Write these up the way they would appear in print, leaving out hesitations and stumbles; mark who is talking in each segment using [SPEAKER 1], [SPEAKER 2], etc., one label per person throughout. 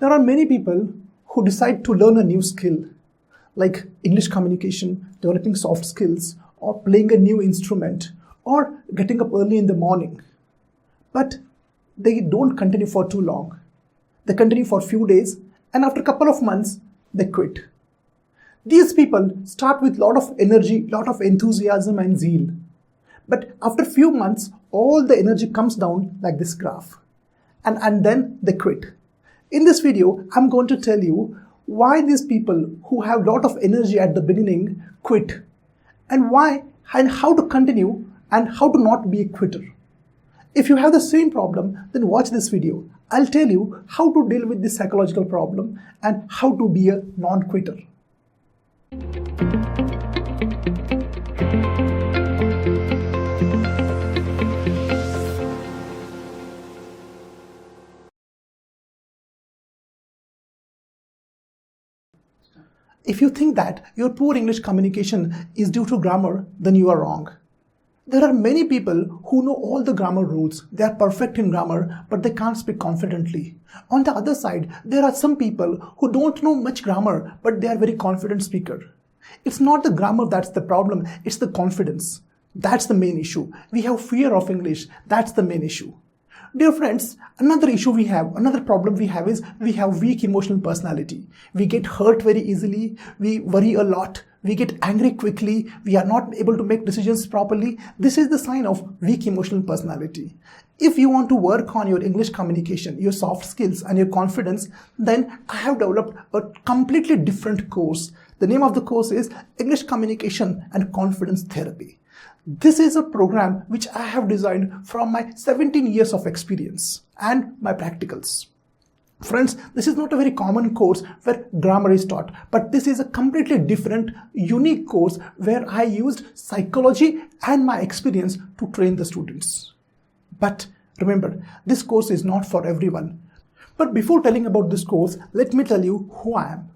[SPEAKER 1] There are many people who decide to learn a new skill like English communication, developing soft skills, or playing a new instrument, or getting up early in the morning. But they don't continue for too long. They continue for a few days, and after a couple of months, they quit. These people start with a lot of energy, lot of enthusiasm and zeal. But after a few months, all the energy comes down like this graph. And then they quit. In this video, I'm going to tell you why these people who have a lot of energy at the beginning quit, and why and how to continue and how to not be a quitter. If you have the same problem, then watch this video. I'll tell you how to deal with this psychological problem and how to be a non-quitter. If you think that your poor English communication is due to grammar, then you are wrong. There are many people who know all the grammar rules. They are perfect in grammar, but they can't speak confidently. On the other side, there are some people who don't know much grammar, but they are very confident speaker. It's not the grammar that's the problem, it's the confidence. That's the main issue. We have fear of English. That's the main issue. Dear friends, another problem we have is we have weak emotional personality. We get hurt very easily, we worry a lot, we get angry quickly, we are not able to make decisions properly. This is the sign of weak emotional personality. If you want to work on your English communication, your soft skills and your confidence, then I have developed a completely different course. The name of the course is English Communication and Confidence Therapy. This is a program which I have designed from my 17 years of experience and my practicals. Friends, this is not a very common course where grammar is taught, but this is a completely different, unique course where I used psychology and my experience to train the students. But remember, this course is not for everyone. But before telling about this course, let me tell you who I am.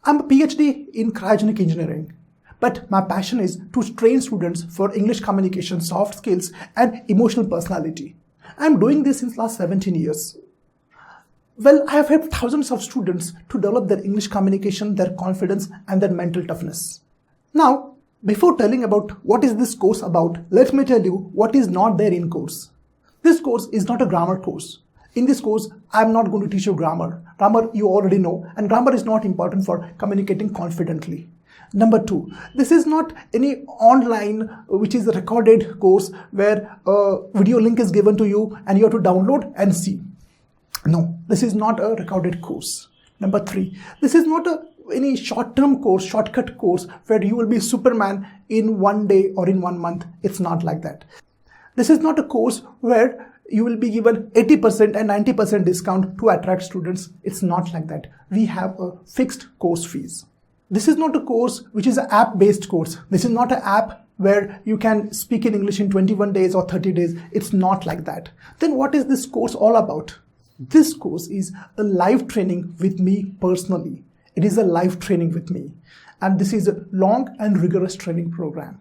[SPEAKER 1] I'm a PhD in cryogenic engineering. But my passion is to train students for English communication, soft skills, and emotional personality. I'm doing this since last 17 years. Well, I have helped thousands of students to develop their English communication, their confidence, and their mental toughness. Now, before telling about what is this course about, let me tell you what is not there in course. This course is not a grammar course. In this course, I'm not going to teach you grammar. Grammar you already know, and grammar is not important for communicating confidently. Number two, this is not any online which is a recorded course where a video link is given to you and you have to download and see. No, this is not a recorded course. Number three, this is not any short-term course, shortcut course where you will be Superman in one day or in 1 month. It's not like that. This is not a course where you will be given 80% and 90% discount to attract students. It's not like that. We have a fixed course fees. This is not a course which is an app-based course. This is not an app where you can speak in English in 21 days or 30 days. It's not like that. Then what is this course all about? This course is a live training with me personally. It is a live training with me. And this is a long and rigorous training program.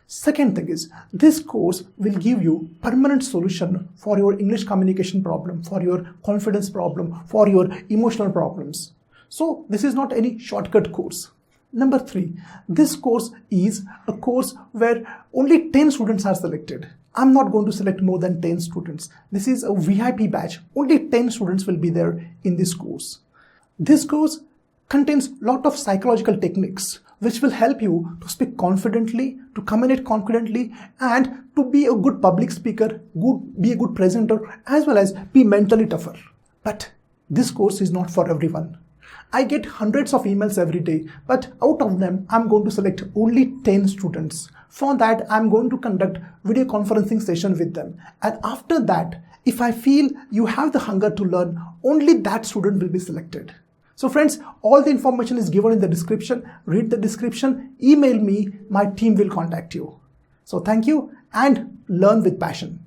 [SPEAKER 1] Second thing is, this course will give you permanent solution for your English communication problem, for your confidence problem, for your emotional problems. So this is not any shortcut course. Number three, this course is a course where only 10 students are selected. I'm not going to select more than 10 students. This is a VIP batch. Only 10 students will be there in this course. This course contains a lot of psychological techniques which will help you to speak confidently, to communicate confidently, and to be a good public speaker, be a good presenter, as well as be mentally tougher. But this course is not for everyone. I get hundreds of emails every day, but out of them, I'm going to select only 10 students. For that, I'm going to conduct video conferencing session with them. And after that, if I feel you have the hunger to learn, only that student will be selected. So friends, all the information is given in the description. Read the description, email me, my team will contact you. So thank you and learn with passion.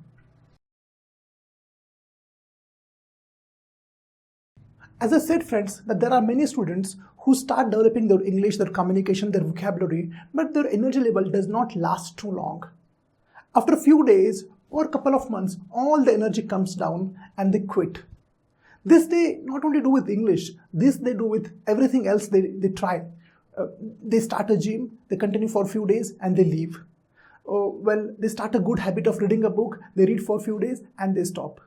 [SPEAKER 1] As I said, friends, that there are many students who start developing their English, their communication, their vocabulary, but their energy level does not last too long. After a few days or a couple of months, all the energy comes down and they quit. This they not only do with English, this they do with everything else they try. They start a gym, they continue for a few days and they leave. Well, they start a good habit of reading a book, they read for a few days and they stop.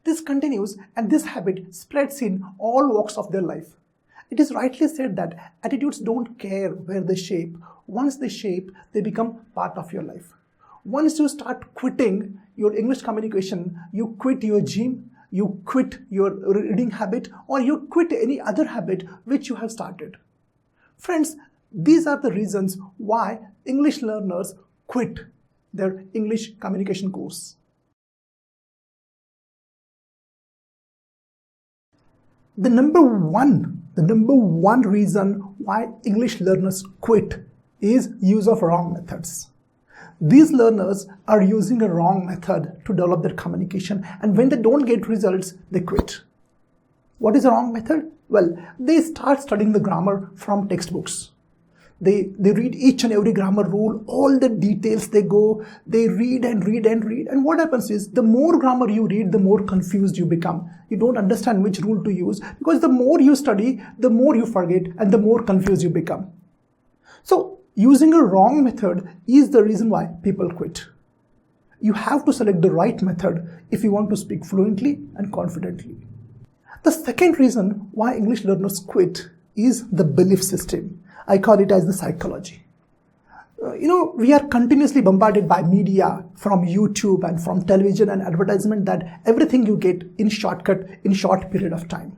[SPEAKER 1] This continues and this habit spreads in all walks of their life. It is rightly said that attitudes don't care where they shape. Once they shape, they become part of your life. Once you start quitting your English communication, you quit your gym, you quit your reading habit, or you quit any other habit which you have started. Friends, these are the reasons why English learners quit their English communication course. The number one reason why English learners quit is use of wrong methods. These learners are using a wrong method to develop their communication, and when they don't get results, they quit. What is a wrong method? Well, they start studying the grammar from textbooks. They read each and every grammar rule, all the details they read, and what happens is the more grammar you read, the more confused you become. You don't understand which rule to use, because the more you study, the more you forget and the more confused you become. So using a wrong method is the reason why people quit. You have to select the right method if you want to speak fluently and confidently. The second reason why English learners quit is the belief system. I call it as the psychology. We are continuously bombarded by media, from YouTube and from television and advertisement, that everything you get in shortcut in short period of time.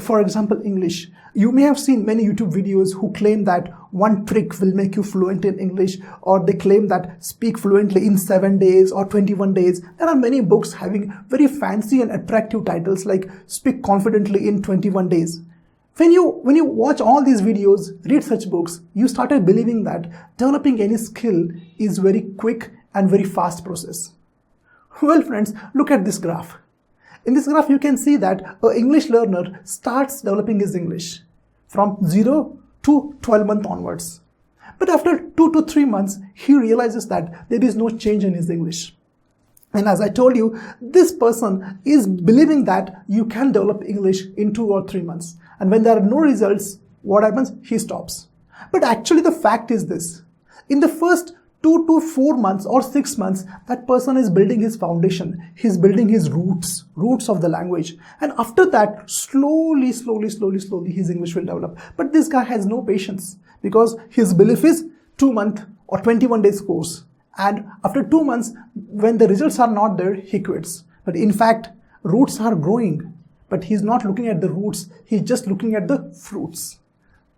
[SPEAKER 1] For example, English. You may have seen many YouTube videos who claim that one trick will make you fluent in English, or they claim that speak fluently in 7 days or 21 days. There are many books having very fancy and attractive titles like Speak Confidently in 21 Days. When you watch all these videos, read such books, you started believing that developing any skill is very quick and very fast process. Well, friends, look at this graph. In this graph, you can see that an English learner starts developing his English from 0 to 12 months onwards. But after 2 to 3 months, he realizes that there is no change in his English. And as I told you, this person is believing that you can develop English in 2 or 3 months. And when there are no results, what happens? He stops. But actually the fact is this. In the first 2 to 4 months or 6 months, that person is building his foundation. He's building his roots of the language. And after that, slowly, his English will develop. But this guy has no patience, because his belief is 2 month or 21 days course. And after 2 months, when the results are not there, he quits. But in fact, roots are growing. But he's not looking at the roots, he's just looking at the fruits.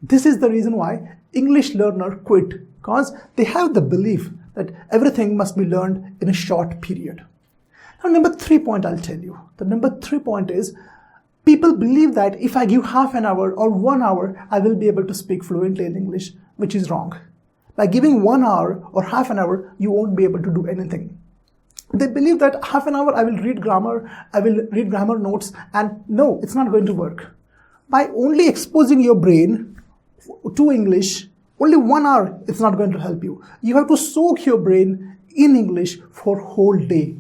[SPEAKER 1] This is the reason why English learner quit, because they have the belief that everything must be learned in a short period. Now, number 3 point I'll tell you. The number 3 point is, people believe that if I give half an hour or 1 hour, I will be able to speak fluently in English, which is wrong. By giving 1 hour or half an hour, you won't be able to do anything. They believe that half an hour I will read grammar notes, and no, it's not going to work. By only exposing your brain to English, only 1 hour, it's not going to help you. You have to soak your brain in English for a whole day.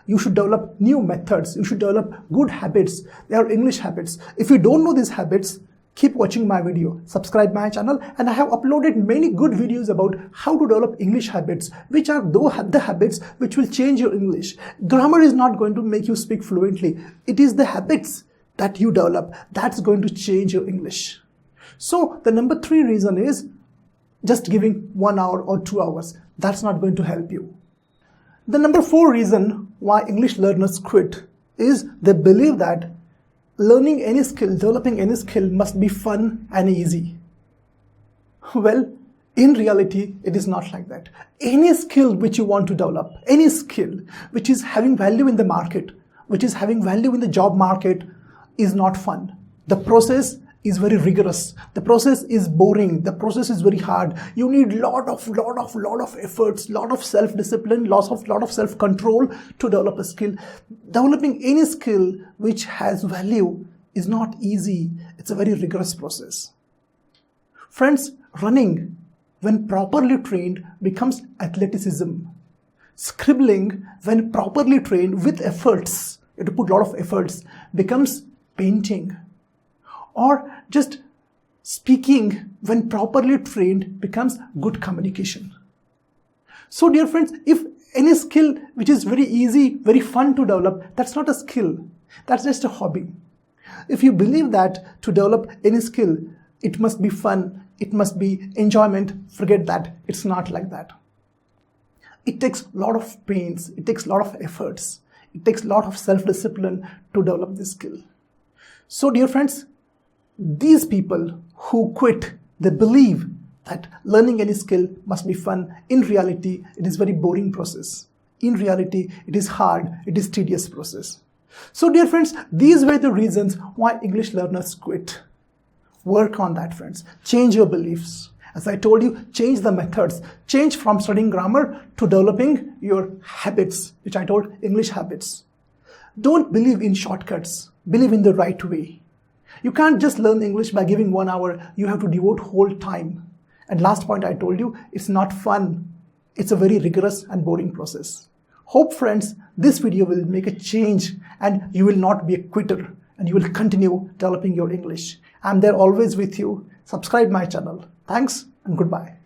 [SPEAKER 1] You should develop new methods. You should develop good habits. They are English habits. If you don't know these habits, keep watching my video, subscribe my channel, and I have uploaded many good videos about how to develop English habits, which are the habits which will change your English. Grammar is not going to make you speak fluently. It is the habits that you develop that's going to change your English. So the number 3 reason is just giving 1 hour or 2 hours. That's not going to help you. The number 4 reason why English learners quit is they believe that learning any skill, developing any skill must be fun and easy. Well, in reality, it is not like that. Any skill which you want to develop, any skill which is having value in the market, which is having value in the job market, is not fun. The process is very rigorous. The process is boring. The process is very hard. You need lot of efforts, lot of self-discipline, lot of self-control to develop a skill. Developing any skill which has value is not easy. It's a very rigorous process. Friends, running, when properly trained, becomes athleticism. Scribbling, when properly trained with efforts, you have to put a lot of efforts, becomes painting, or just speaking when properly trained becomes good communication. So dear friends, if any skill which is very easy, very fun to develop, that's not a skill, that's just a hobby. If you believe that to develop any skill, it must be fun, it must be enjoyment, forget that, it's not like that. It takes a lot of pains, it takes a lot of efforts, it takes a lot of self-discipline to develop this skill. So dear friends, these people who quit, they believe that learning any skill must be fun. In reality, it is a very boring process. In reality, it is hard, it is tedious process. So dear friends, these were the reasons why English learners quit. Work on that, friends. Change your beliefs. As I told you, change the methods. Change from studying grammar to developing your habits, which I told English habits. Don't believe in shortcuts. Believe in the right way. You can't just learn English by giving 1 hour. You have to devote whole time. And last point I told you, it's not fun. It's a very rigorous and boring process. Hope friends, this video will make a change and you will not be a quitter and you will continue developing your English. I'm there always with you. Subscribe my channel. Thanks and goodbye.